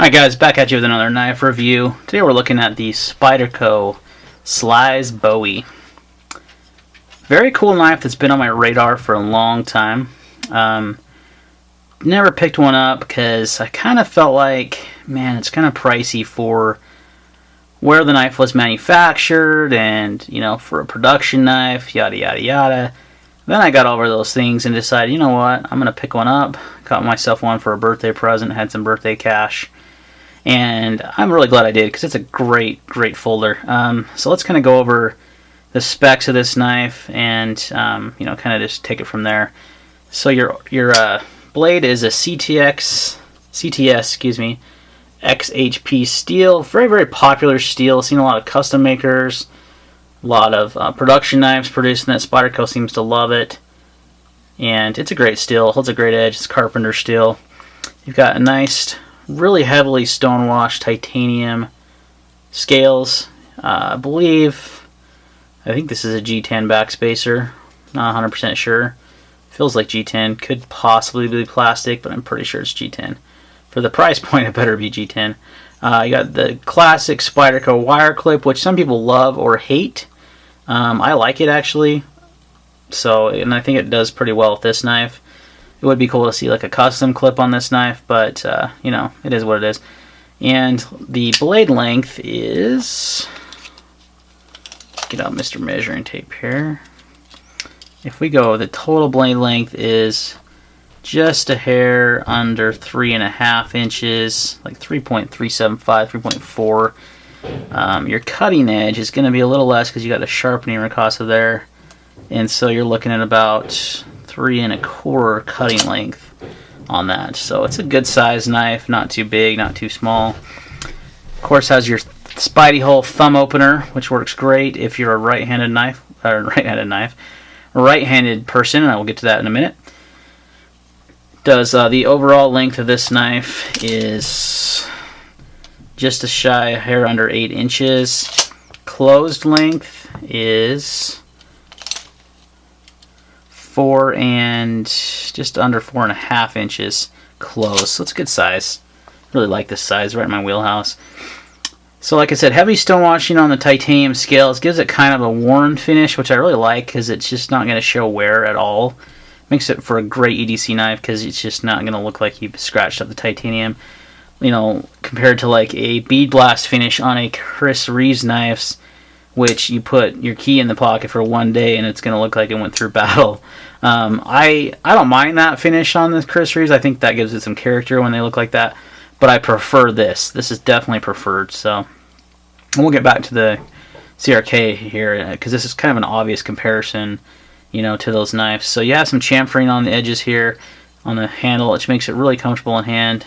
Alright guys, back at you with another knife review. Today we're looking at the Spyderco Slysz Bowie. Very cool knife that's been on my radar for a long time. Never picked one up because I kind of felt like, man, it's kind of pricey for where the knife was manufactured and, you know, for a production knife, yada yada yada. Then I got over those things and decided, you know what, I'm going to pick one up. Got myself one for a birthday present, had some birthday cash. And I'm really glad I did because it's a great folder. So let's kind of go over the specs of this knife and you know, kind of just take it from there. So your blade is a CTS, XHP steel. Very popular steel. Seen a lot of custom makers, a lot of production knives producing that. Spyderco seems to love it, and it's a great steel. Holds a great edge. It's carpenter steel. You've got a nice, really heavily stonewashed titanium scales. I think this is a G10 backspacer. Not 100% sure. Feels like G10. Could possibly be plastic, but I'm pretty sure it's G10. For the price point, it better be G10. You got the classic Spyderco wire clip, which some people love or hate. I like it actually. And I think it does pretty well with this knife. It would be cool to see like a custom clip on this knife, but you know, it is what it is. And the blade length is, get out Mr. Measuring Tape here. If we go, the total blade length is just a hair under 3.5 inches, like 3.375, 3.4. Your cutting edge is going to be a little less because you got a sharpening ricotta there, and so you're looking at about 3.25 cutting length on that. So it's a good size knife, not too big, not too small. Of course, has your Spidey hole thumb opener, which works great if you're a right-handed person, and I will get to that in a minute. Does the overall length of this knife is just a shy hair under 8 inches. Closed length is 4 and just under 4.5 inches closed. So it's a good size. Really like this size, right in my wheelhouse. So like I said, heavy stonewashing on the titanium scales gives it kind of a worn finish, which I really like because it's just not going to show wear at all. Makes it for a great EDC knife because it's just not going to look like you scratched up the titanium. You know, compared to like a bead blast finish on a Chris Reeves knives, which you put your key in the pocket for one day and it's going to look like it went through battle. I don't mind that finish on the Chris Reeves. I think that gives it some character when they look like that. But I prefer this. This is definitely preferred. So, and we'll get back to the CRK here because this is kind of an obvious comparison, you know, to those knives. So you have some chamfering on the edges here on the handle, which makes it really comfortable in hand.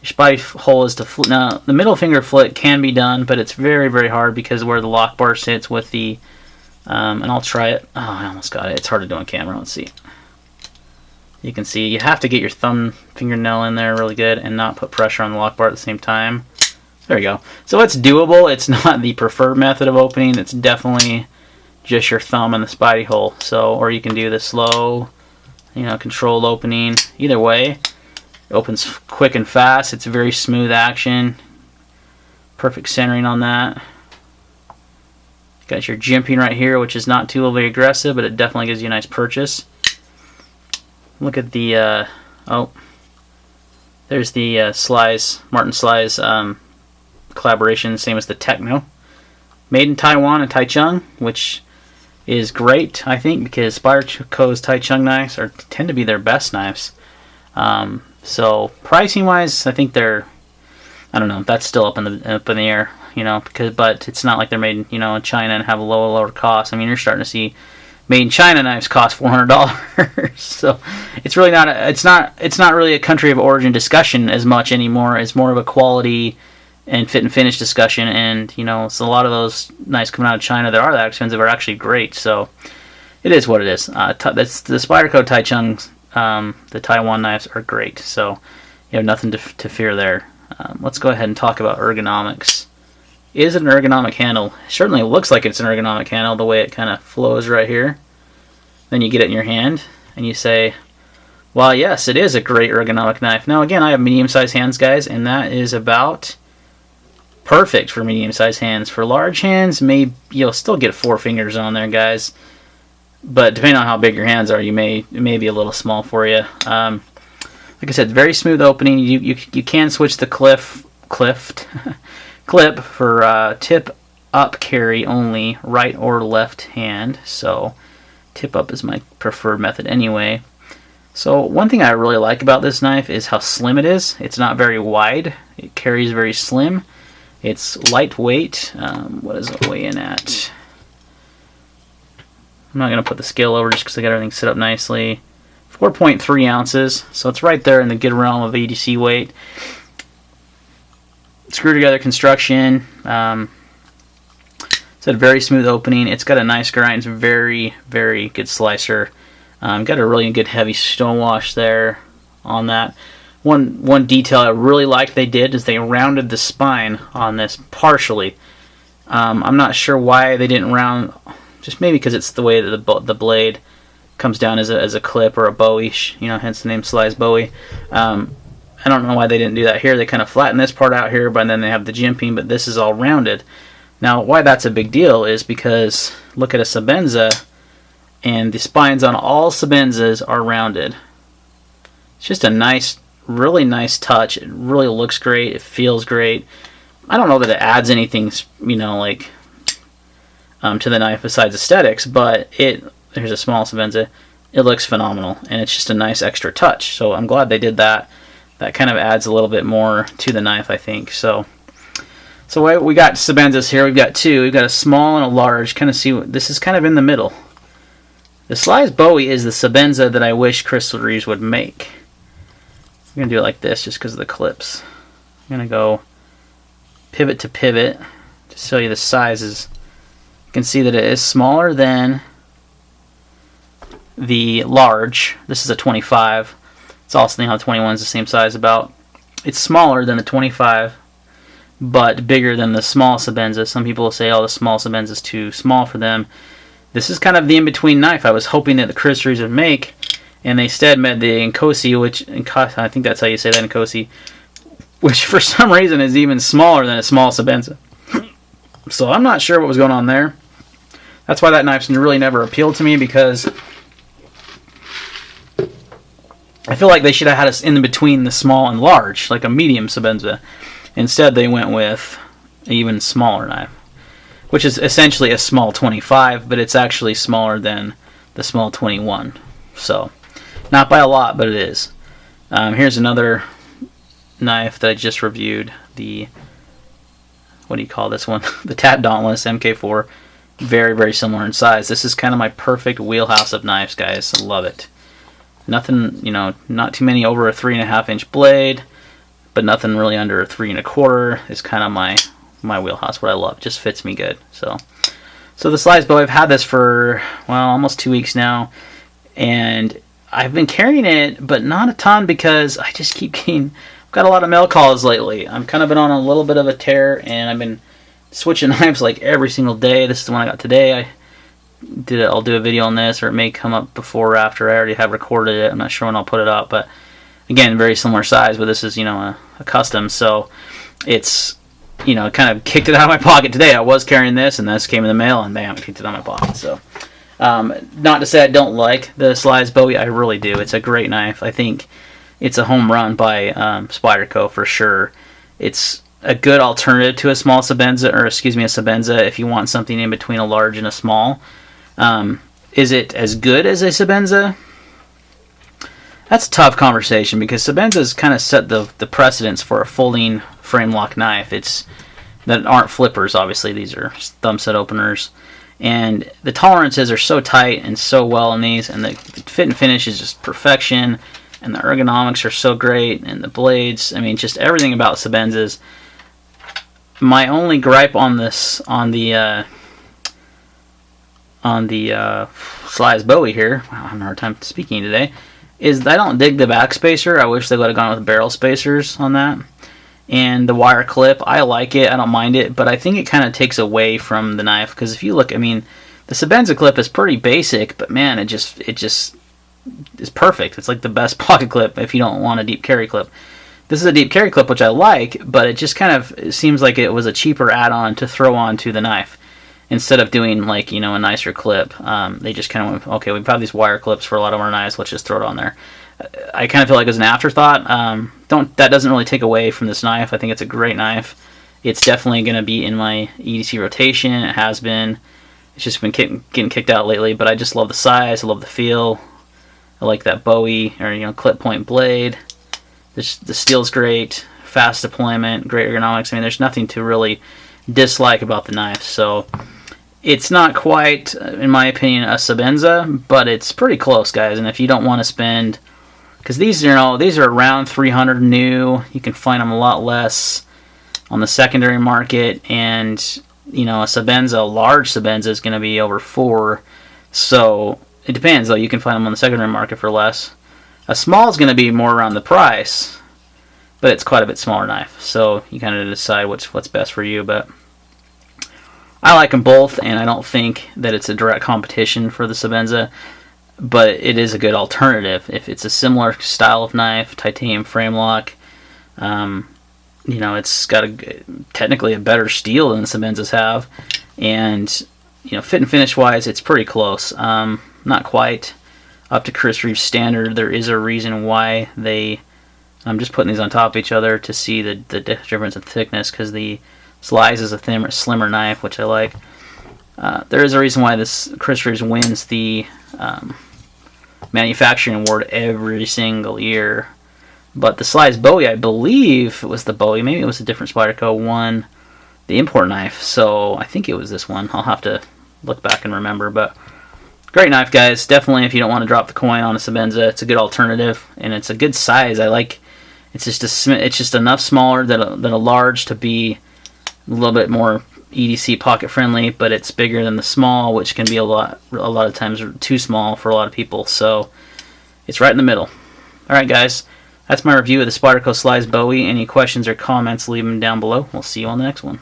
Your Spidey hole is to flip. Now, the middle finger flit can be done, but it's very hard because where the lock bar sits with the, and I'll try it. Oh, I almost got it. It's hard to do on camera. Let's see. You can see you have to get your thumb fingernail in there really good and not put pressure on the lock bar at the same time. There we go. So it's doable. It's not the preferred method of opening. It's definitely just your thumb in the Spidey hole. So, or you can do the slow, you know, controlled opening. Either way, it opens quick and fast. It's a very smooth action. Perfect centering on that. Got your jimping right here, which is not too overly aggressive, but it definitely gives you a nice purchase. Look at the, there's the Martin Slysz collaboration, same as the Techno. Made in Taiwan and Taichung, which is great, I think, because Spyderco's Taichung knives tend to be their best knives. So pricing-wise, I think they're, I don't know, that's still up in the air, you know, but it's not like they're made, you know, in China and have a lower cost. I mean, you're starting to see made in China knives cost $400. So it's really not it's not really a country of origin discussion as much anymore. It's more of a quality and fit and finish discussion, and you know, so a lot of those knives coming out of China that are that expensive are actually great. So it is what it is. That's the Spyderco Taichung, the Taiwan knives are great. So you have nothing to fear there. Let's go ahead and talk about ergonomics. Is it an ergonomic handle? It certainly looks like it's an ergonomic handle, the way it kind of flows right here. Then you get it in your hand, and you say, Well, yes, it is a great ergonomic knife. Now, again, I have medium-sized hands, guys, and that is about perfect for medium-sized hands. For large hands, maybe you'll still get 4 fingers on there, guys. But depending on how big your hands are, it may be a little small for you. Like I said, very smooth opening. You can switch the clip for tip up carry only, right or left hand. So tip up is my preferred method anyway. So one thing I really like about this knife is how slim it is. It's not very wide. It carries very slim. It's lightweight. What does it weigh in at? I'm not going to put the scale over just because I got everything set up nicely. 4.3 ounces, so it's right there in the good realm of EDC weight. Screw together construction. It's a very smooth opening. It's got a nice grind. It's a very, very good slicer. Got a really good heavy stone wash there on that. One detail I really liked they did is they rounded the spine on this partially. I'm not sure why they didn't round, just maybe because it's the way that the blade comes down as a clip or a Bowie, hence the name Slysz Bowie. I don't know why they didn't do that here. They kind of flatten this part out here, but then they have the jimping, but this is all rounded. Now, why that's a big deal is because look at a Sebenza, and the spines on all Sebenzas are rounded. It's just a nice, really nice touch. It really looks great. It feels great. I don't know that it adds anything, like to the knife besides aesthetics, but here's a small Sebenza. It looks phenomenal, and it's just a nice extra touch. So I'm glad they did that. That kind of adds a little bit more to the knife, I think. So we got Sebenzas here. We've got 2. We've got a small and a large. Kind of see this is kind of in the middle. The Slysz Bowie is the Sebenza that I wish Crystal Reeves would make. I'm gonna do it like this just because of the clips. I'm gonna go pivot to pivot to show you the sizes. You can see that it is smaller than the large. This is a 25. It's also the 21 is the same size about. It's smaller than the 25, but bigger than the small Sebenza. Some people will say, oh, the small Sebenza is too small for them. This is kind of the in-between knife I was hoping that the Crystal Reeves would make, and they instead made the Nkosi, which I think that's how you say that, Nkosi, which for some reason is even smaller than a small Sebenza. So I'm not sure what was going on there. That's why that knife's really never appealed to me, because I feel like they should have had us in between the small and large, like a medium Sebenza. Instead, they went with an even smaller knife, which is essentially a small 25, but it's actually smaller than the small 21. So, not by a lot, but it is. Here's another knife that I just reviewed. What do you call this one? The Tat Dauntless MK4. Very, very similar in size. This is kind of my perfect wheelhouse of knives, guys. I love it. Nothing, not too many over a 3.5 inch blade, but nothing really under a 3 1/4 is kind of my wheelhouse. What I love, it just fits me good. So the Slysz Bowie, I've had this for almost 2 weeks now, and I've been carrying it, but not a ton because I just keep I've got a lot of mail calls lately. I've kind of been on a little bit of a tear, and I've been switching knives like every single day. This is the one I got today. I'll do a video on this, or it may come up before or after. I already have recorded it. I'm not sure when I'll put it up, but again, very similar size, but this is a custom, so it's kind of kicked it out of my pocket today. I was carrying this, and this came in the mail, and bam, it kicked it out of my pocket. So not to say I don't like the Slysz Bowie, I really do. It's a great knife. I think it's a home run by Spyderco for sure. It's a good alternative to a small Sebenza, or excuse me, a Sebenza, if you want something in between a large and a small. Is it as good as a Sebenza? That's a tough conversation, because Sebenza's kind of set the precedence for a folding frame lock knife. That aren't flippers, obviously. These are thumb set openers, and the tolerances are so tight and so well in these, and the fit and finish is just perfection, and the ergonomics are so great, and the blades, I mean, just everything about Sebenzas. My only gripe on this, on the Slysz Bowie here, wow, I'm having a hard time speaking today, is I don't dig the back spacer. I wish they would have gone with barrel spacers on that. And the wire clip, I like it, I don't mind it, but I think it kind of takes away from the knife, because if you look, I mean, the Sebenza clip is pretty basic, but man, it just is perfect. It's like the best pocket clip if you don't want a deep carry clip. This is a deep carry clip, which I like, but it just kind of it seems like it was a cheaper add-on to throw onto the knife. Instead of doing like, you know, a nicer clip, they just kind of went, okay, we've had these wire clips for a lot of our knives, let's just throw it on there. I kind of feel like it was an afterthought. That doesn't really take away from this knife. I think it's a great knife. It's definitely going to be in my EDC rotation. It has been. It's just been getting kicked out lately, but I just love the size. I love the feel. I like that Bowie, or, you know, clip point blade. The steel's great. Fast deployment, great ergonomics. I mean, there's nothing to really dislike about the knife. So it's not quite, in my opinion, a Sebenza, but it's pretty close, guys. And if you don't want to spend, because these, you know, these are around 300 new. You can find them a lot less on the secondary market, and you know, a Sebenza, a large Sebenza, is going to be over 4. So it depends, though. You can find them on the secondary market for less. A small is going to be more around the price, but it's quite a bit smaller knife. So you kind of decide what's best for you. But I like them both, and I don't think that it's a direct competition for the Sebenza, but it is a good alternative. If it's a similar style of knife, titanium frame lock, you know, it's got technically a better steel than the Sebenzas have, and you know, fit and finish wise, it's pretty close. Not quite up to Chris Reeve's standard. There is a reason why they. I'm just putting these on top of each other to see the difference in thickness, because the Slysz is a slimmer knife, which I like. There is a reason why this Chris Reeves wins the manufacturing award every single year. But the Slysz Bowie, I believe it was the Bowie. Maybe it was a different Spyderco one, the import knife. So I think it was this one. I'll have to look back and remember. But great knife, guys. Definitely, if you don't want to drop the coin on a Sebenza, it's a good alternative, and it's a good size. I like. It's just enough smaller than a large to be a little bit more EDC pocket friendly, but it's bigger than the small, which can be a lot of times too small for a lot of people. So it's right in the middle. All right, guys. That's my review of the Spyderco Slysz Bowie. Any questions or comments, leave them down below. We'll see you on the next one.